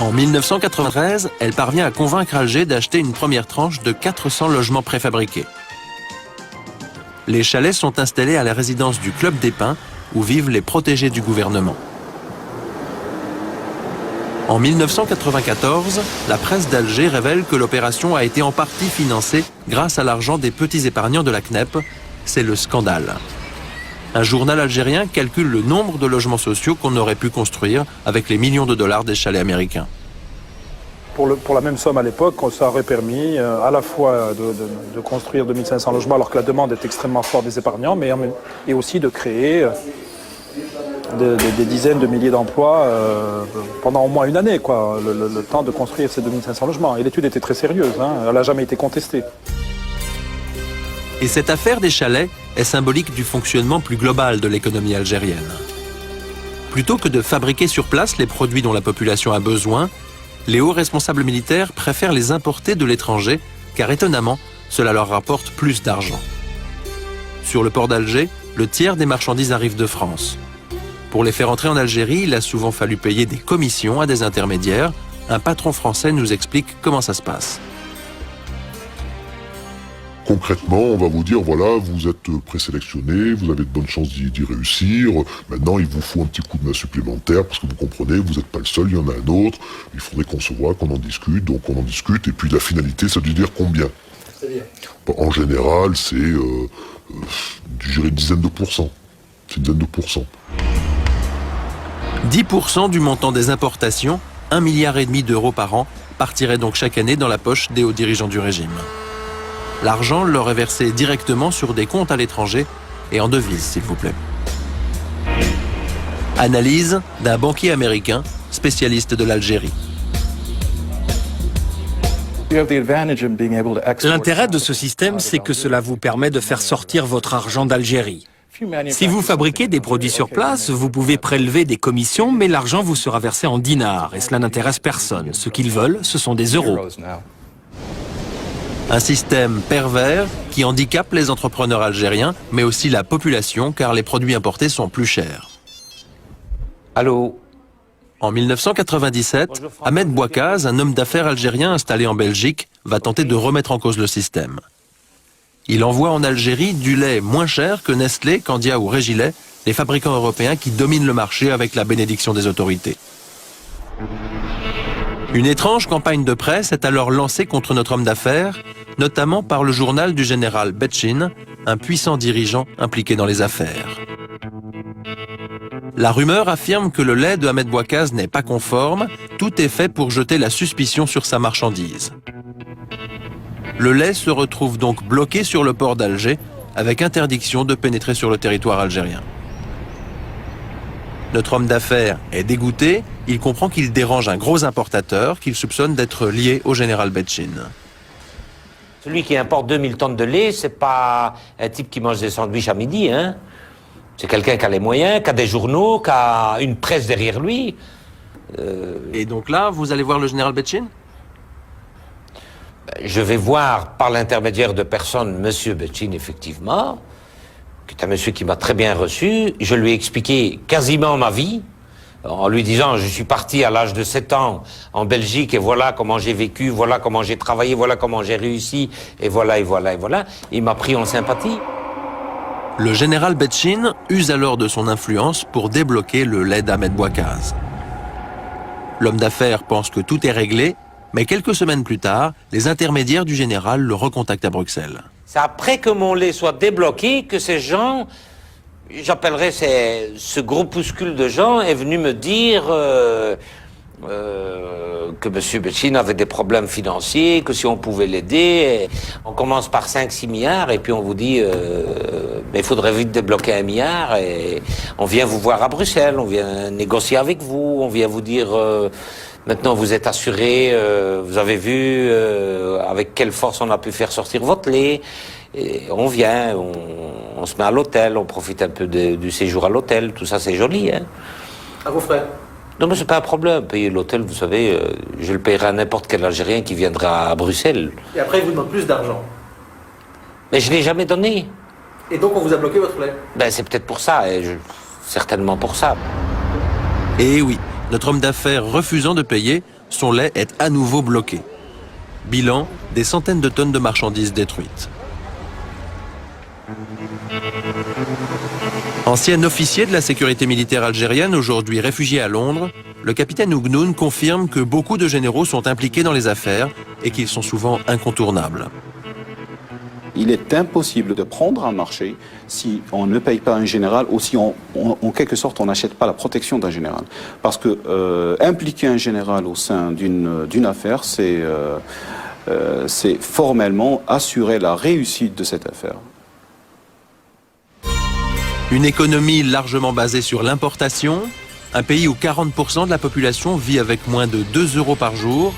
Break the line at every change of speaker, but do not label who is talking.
En 1993, elle parvient à convaincre Alger d'acheter une première tranche de 400 logements préfabriqués. Les chalets sont installés à la résidence du Club des Pins, où vivent les protégés du gouvernement. En 1994, la presse d'Alger révèle que l'opération a été en partie financée grâce à l'argent des petits épargnants de la CNEP. C'est le scandale. Un journal algérien calcule le nombre de logements sociaux qu'on aurait pu construire avec les millions de dollars des chalets américains.
Pour la même somme à l'époque, ça aurait permis à la fois de construire 2500 logements alors que la demande est extrêmement forte des épargnants, et aussi de créer des dizaines de milliers d'emplois pendant au moins une année, quoi, le temps de construire ces 2500 logements. Et l'étude était très sérieuse, hein, elle n'a jamais été contestée.
Et cette affaire des chalets est symbolique du fonctionnement plus global de l'économie algérienne. Plutôt que de fabriquer sur place les produits dont la population a besoin, les hauts responsables militaires préfèrent les importer de l'étranger, car étonnamment, cela leur rapporte plus d'argent. Sur le port d'Alger, le tiers des marchandises arrivent de France. Pour les faire entrer en Algérie, il a souvent fallu payer des commissions à des intermédiaires. Un patron français nous explique comment ça se passe.
Concrètement, on va vous dire, voilà, vous êtes présélectionné, vous avez de bonnes chances d'y réussir. Maintenant, il vous faut un petit coup de main supplémentaire, parce que vous comprenez, vous n'êtes pas le seul, il y en a un autre. Il faudrait qu'on se voit, qu'on en discute, donc on en discute. Et puis la finalité, ça veut dire combien? C'est-à-dire ? En général, c'est, je dirais, une dizaine de pourcents. C'est une dizaine de pourcents.
10% du montant des importations, 1,5 milliard d'euros par an, partirait donc chaque année dans la poche des hauts dirigeants du régime. L'argent leur est versé directement sur des comptes à l'étranger et en devises, s'il vous plaît. Analyse d'un banquier américain, spécialiste de l'Algérie.
L'intérêt de ce système, c'est que cela vous permet de faire sortir votre argent d'Algérie. Si vous fabriquez des produits sur place, vous pouvez prélever des commissions, mais l'argent vous sera versé en dinars et cela n'intéresse personne. Ce qu'ils veulent, ce sont des euros.
Un système pervers qui handicape les entrepreneurs algériens, mais aussi la population, car les produits importés sont plus chers.
Allô ?
En 1997, Ahmed Bouakaz, un homme d'affaires algérien installé en Belgique, va tenter de remettre en cause le système. Il envoie en Algérie du lait moins cher que Nestlé, Candia ou Régilet, les fabricants européens qui dominent le marché avec la bénédiction des autorités. Une étrange campagne de presse est alors lancée contre notre homme d'affaires, notamment par le journal du général Betchin, un puissant dirigeant impliqué dans les affaires. La rumeur affirme que le lait de Ahmed Bouakaz n'est pas conforme, tout est fait pour jeter la suspicion sur sa marchandise. Le lait se retrouve donc bloqué sur le port d'Alger, avec interdiction de pénétrer sur le territoire algérien. Notre homme d'affaires est dégoûté, il comprend qu'il dérange un gros importateur qu'il soupçonne d'être lié au général Betchin.
Celui qui importe 2000 tonnes de lait, c'est pas un type qui mange des sandwichs à midi, hein. C'est quelqu'un qui a les moyens, qui a des journaux, qui a une presse derrière lui.
Et donc là, vous allez voir le général Betchin ?
Je vais voir par l'intermédiaire de personnes monsieur Betchin, effectivement, qui est un monsieur qui m'a très bien reçu. Je lui ai expliqué quasiment ma vie, en lui disant, je suis parti à l'âge de 7 ans en Belgique, et voilà comment j'ai vécu, voilà comment j'ai travaillé, voilà comment j'ai réussi, et voilà, et voilà, et voilà. Il m'a pris en sympathie.
Le général Betchin use alors de son influence pour débloquer le lait d'Ahmed Bouakaz. L'homme d'affaires pense que tout est réglé, mais quelques semaines plus tard, les intermédiaires du général le recontactent à Bruxelles.
C'est après que mon lait soit débloqué que ces gens, j'appellerais ce groupuscule de gens, est venu me dire que M. Betchin avait des problèmes financiers, que si on pouvait l'aider, on commence par 5-6 milliards et puis on vous dit mais il faudrait vite débloquer 1 milliard et on vient vous voir à Bruxelles, on vient négocier avec vous, on vient vous dire maintenant vous êtes assuré, vous avez vu avec quelle force on a pu faire sortir votre lait. Et on vient, on se met à l'hôtel, on profite un peu du séjour à l'hôtel, tout ça c'est joli. Hein.
À vos frais ?
Non mais c'est pas un problème, payer l'hôtel, vous savez, je le payerai à n'importe quel Algérien qui viendra à Bruxelles.
Et après il vous demande plus d'argent.
Mais je l'ai jamais donné.
Et donc on vous a bloqué votre lait ?
Ben c'est peut-être pour ça, certainement pour ça.
Et oui, Notre homme d'affaires refusant de payer, son lait est à nouveau bloqué. Bilan, des centaines de tonnes de marchandises détruites. Ancien officier de la sécurité militaire algérienne, aujourd'hui réfugié à Londres, le capitaine Ougnoun confirme que beaucoup de généraux sont impliqués dans les affaires et qu'ils sont souvent incontournables.
Il est impossible de prendre un marché si on ne paye pas un général ou si en quelque sorte on n'achète pas la protection d'un général. Parce que impliquer un général au sein d'une affaire, c'est formellement assurer la réussite de cette affaire.
Une économie largement basée sur l'importation, un pays où 40% de la population vit avec moins de 2 € par jour,